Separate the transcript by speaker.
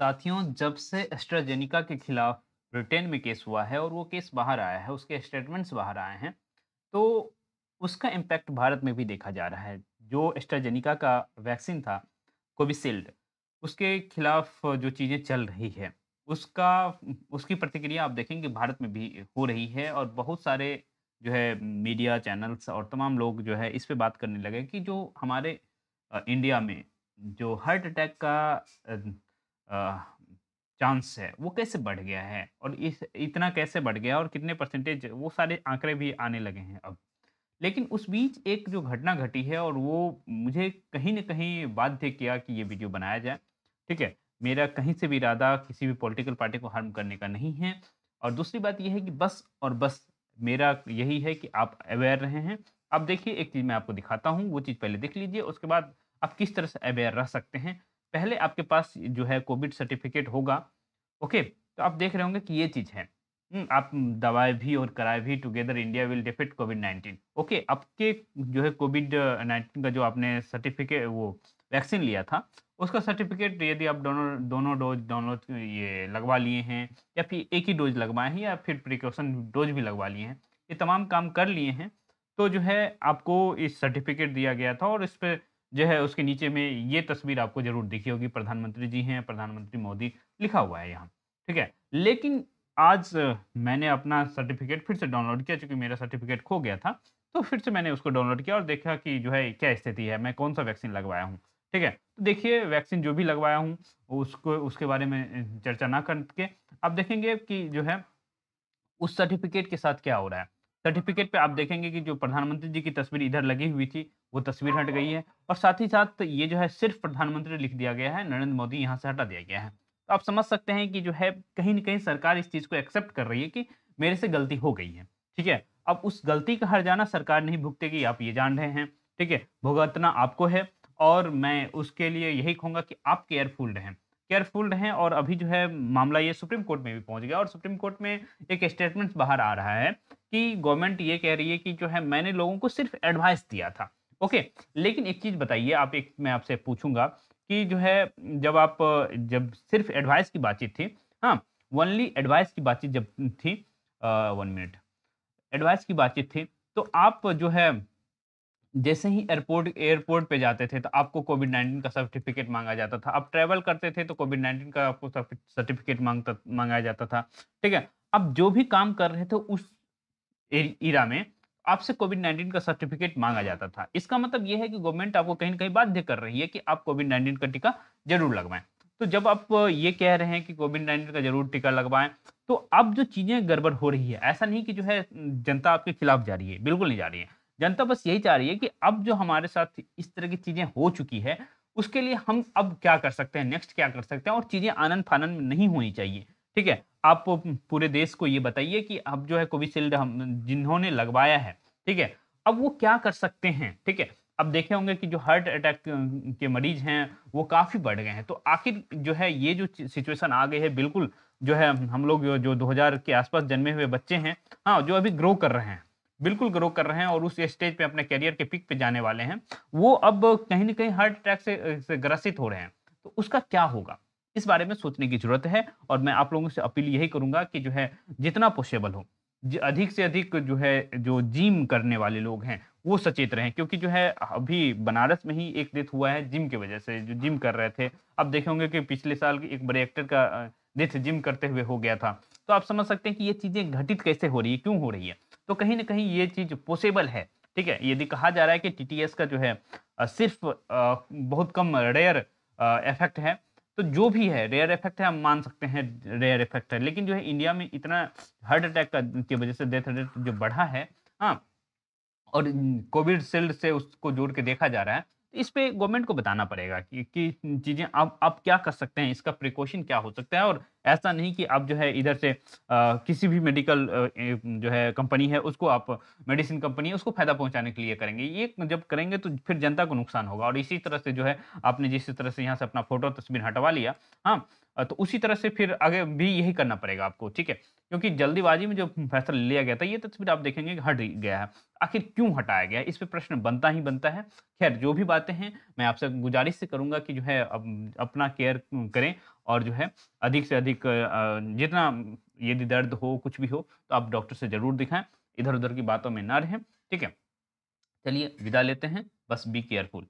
Speaker 1: साथियों, जब से एस्ट्राजेनिका के खिलाफ ब्रिटेन में केस हुआ है और वो केस बाहर आया है, उसके स्टेटमेंट्स बाहर आए हैं, तो उसका इम्पैक्ट भारत में भी देखा जा रहा है। जो एस्ट्राजेनिका का वैक्सीन था, कोविशील्ड, उसके खिलाफ जो चीज़ें चल रही है, उसका उसकी प्रतिक्रिया आप देखेंगे भारत में भी हो रही है और बहुत सारे जो है मीडिया चैनल्स और तमाम लोग जो है इस पे बात करने लगे कि जो हमारे इंडिया में जो हार्ट अटैक का अ अ, चांस है, वो कैसे बढ़ गया है और इस इतना कैसे बढ़ गया और कितने परसेंटेज वो सारे आंकड़े भी आने लगे हैं अब। लेकिन उस बीच एक जो घटना घटी है और वो मुझे कहीं न कहीं बाध्य किया कि ये वीडियो बनाया जाए, ठीक है? मेरा कहीं से भी इरादा किसी भी पॉलिटिकल पार्टी को हार्म करने का नहीं है और दूसरी बात ये है कि बस और बस मेरा यही है कि आप अवेयर रहे हैं। अब देखिए एक चीज़ मैं आपको दिखाता हूँ, वो चीज़ पहले देख लीजिए, उसके बाद आप किस तरह से अवेयर रह सकते हैं। पहले आपके पास जो है कोविड सर्टिफ़िकेट होगा, ओके? तो आप देख रहे होंगे कि ये चीज़ है। आप दवाएँ भी और कराएँ भी together India will defeat covid okay, आपके जो है कोविड-19 का जो आपने वो वैक्सीन लिया था, उसका सर्टिफ़िकेट यदि आप दोनों दोनों डोज़ दोनों ये लगवा लिए हैं या फिर एक ही डोज़ लगवाए हैं या फिर प्रिकॉशन डोज़ भी लगवा लिए हैं, ये तमाम काम कर लिए हैं, तो जो है आपको इस सर्टिफ़िकेट दिया गया था और इसपे जो है उसके नीचे में ये तस्वीर आपको ज़रूर दिखी होगी, प्रधानमंत्री जी हैं, प्रधानमंत्री मोदी लिखा हुआ है यहाँ, ठीक है? लेकिन आज मैंने अपना सर्टिफ़िकेट फिर से डाउनलोड किया चूँकि मेरा सर्टिफ़िकेट खो गया था, तो फिर से मैंने उसको डाउनलोड किया और देखा कि जो है क्या स्थिति है, मैं कौन-सा वैक्सीन लगवाया हूँ, ठीक है? तो देखिए वैक्सीन जो भी लगवाया हूँ, उसको उसके बारे में चर्चा ना करके आप देखेंगे कि जो है उस सर्टिफ़िकेट के साथ क्या हो रहा है। सर्टिफ़िकेट पे आप देखेंगे कि जो प्रधानमंत्री जी की तस्वीर इधर लगी हुई थी, वो तस्वीर हट गई है और साथ ही साथ ये जो है सिर्फ़ प्रधानमंत्री लिख दिया गया है, नरेंद्र मोदी यहाँ से हटा दिया गया है। तो आप समझ सकते हैं कि जो है कहीं न कहीं सरकार इस चीज़ को एक्सेप्ट कर रही है कि मेरे से गलती हो गई है, ठीक है? अब उस गलती का हर्जाना सरकार नहीं भुगतेगी, आप ये जान रहे हैं, ठीक है? भुगतना आपको है और मैं उसके लिए यही कहूँगा कि आप केयरफुल रहें और अभी जो है मामला ये सुप्रीम कोर्ट में भी पहुँच गया और सुप्रीम कोर्ट में एक स्टेटमेंट बाहर आ रहा है कि गवर्नमेंट ये कह रही है कि जो है मैंने लोगों को सिर्फ एडवाइस दिया था। ओके, लेकिन एक चीज़ बताइए आप एक मैं आपसे पूछूँगा कि जो है जब सिर्फ एडवाइस की बातचीत थी, हाँ, ओनली एडवाइस की बातचीत जब थी 1 मिनट एडवाइस की बातचीत थी, तो आप जो है जैसे ही एयरपोर्ट पे जाते थे, तो आपको कोविड-19 का सर्टिफ़िकेट माँगा जाता था। आप ट्रैवल करते थे, तो कोविड-19 का आपको सर्टिफ़िकेट माँगाया जाता था, ठीक है? अब जो भी काम कर रहे थे उस इरा में आपसे कोविड-19 का सर्टिफ़िकेट माँगा जाता था। इसका मतलब ये है कि गवर्नमेंट आपको कहीं न कहीं बाध्य कर रही है कि आप कोविड-19 का टीका ज़रूर लगवाएँ। तो जब आप ये कह रहे हैं कि कोविड-19 का ज़रूर टीका लगवाएँ, तो अब जो चीज़ें गड़बड़ हो रही है, ऐसा नहीं कि जो है जनता आपके खिलाफ जा रही है, बिल्कुल नहीं जा रही है। जनता बस यही चाह रही है कि अब जो हमारे साथ इस तरह की चीज़ें हो चुकी है, उसके लिए हम अब क्या कर सकते हैं, नेक्स्ट क्या कर सकते हैं और चीज़ें आनन-फानन में नहीं होनी चाहिए, ठीक है? आप पूरे देश को ये बताइए कि अब जो है कोविशील्ड हम जिन्होंने लगवाया है, ठीक है? अब वो क्या कर सकते हैं, ठीक है? अब देखे होंगे कि जो हार्ट अटैक के मरीज़ हैं, वो काफ़ी बढ़ गए हैं। तो आखिर जो है ये जो सिचुएशन आ गई है बिल्कुल जो है हम लोग जो 2000 के आस-पास जन्मे हुए बच्चे हैं, हाँ, जो अभी ग्रो कर रहे हैं, बिल्कुल ग्रो कर रहे हैं और उस स्टेज पे अपने करियर के पीक पे जाने वाले हैं, वो अब कहीं न कहीं हार्ट अटैक से ग्रसित हो रहे हैं। तो उसका क्या होगा? इस बारे में सोचने की ज़रूरत है और मैं आप लोगों से अपील यही करूँगा कि जो है जितना पॉसिबल हो, अधिक से अधिक जो है जो जिम करने वाले लोग हैं, वो सचेत रहें क्योंकि जो है अभी बनारस में ही एक डेथ हुआ है जिम की वजह से, जो जिम कर रहे थे। आप देखे होंगे कि पिछले साल एक बड़े एक्टर का डेथ जिम करते हुए हो गया था। तो आप समझ सकते हैं कि ये चीज़ें घटित कैसे हो रही है, क्यों हो रही है? तो कहीं न कहीं ये चीज़ पॉसिबल है, ठीक है? यदि कहा जा रहा है कि टीटीएस का जो है सिर्फ़ बहुत कम रेयर इफ़ेक्ट है, तो जो भी है रेयर इफ़ेक्ट है हम मान सकते हैं रेयर इफ़ेक्ट है। लेकिन जो है इंडिया में इतना हार्ट अटैक का की वज़ह से डेथ रेट जो बढ़ा है, हाँ? और कोविशील्ड से उसको जोड़ के देखा जा रहा है। तो इस पे गवर्नमेंट को बताना पड़ेगा कि चीज़ें आप क्या कर सकते हैं, इसका प्रिकॉशन क्या हो सकता है और ऐसा नहीं कि आप जो है इधर से किसी भी मेडिकल जो है कंपनी है उसको आप मेडिसिन कंपनी है उसको फ़ायदा पहुँचाने के लिए करेंगे। ये जब करेंगे तो फिर जनता को नुकसान होगा और इसी तरह से जो है आपने जिस तरह से यहाँ से अपना फ़ोटो तस्वीर हटवा लिया, हाँ? तो उसी तरह से फिर आगे भी यही करना पड़ेगा आपको, ठीक है? क्योंकि जल्दीबाज़ी में जो फैसला लिया गया था, ये तस्वीर आप देखेंगे कि हट गया है। आखिर क्यों हटाया गया है? इस पे प्रश्न बनता ही बनता है। ख़ैर जो भी बातें हैं, मैं आपसे गुज़ारिश से करूँगा कि जो है अपना केयर करें और जो है अधिक से अधिक जितना यदि दर्द हो, कुछ भी हो, तो आप डॉक्टर से ज़रूर दिखाएँ, इधर-उधर की बातों में ना रहें, ठीक है? चलिए विदा लेते हैं, बस बी केयरफुल।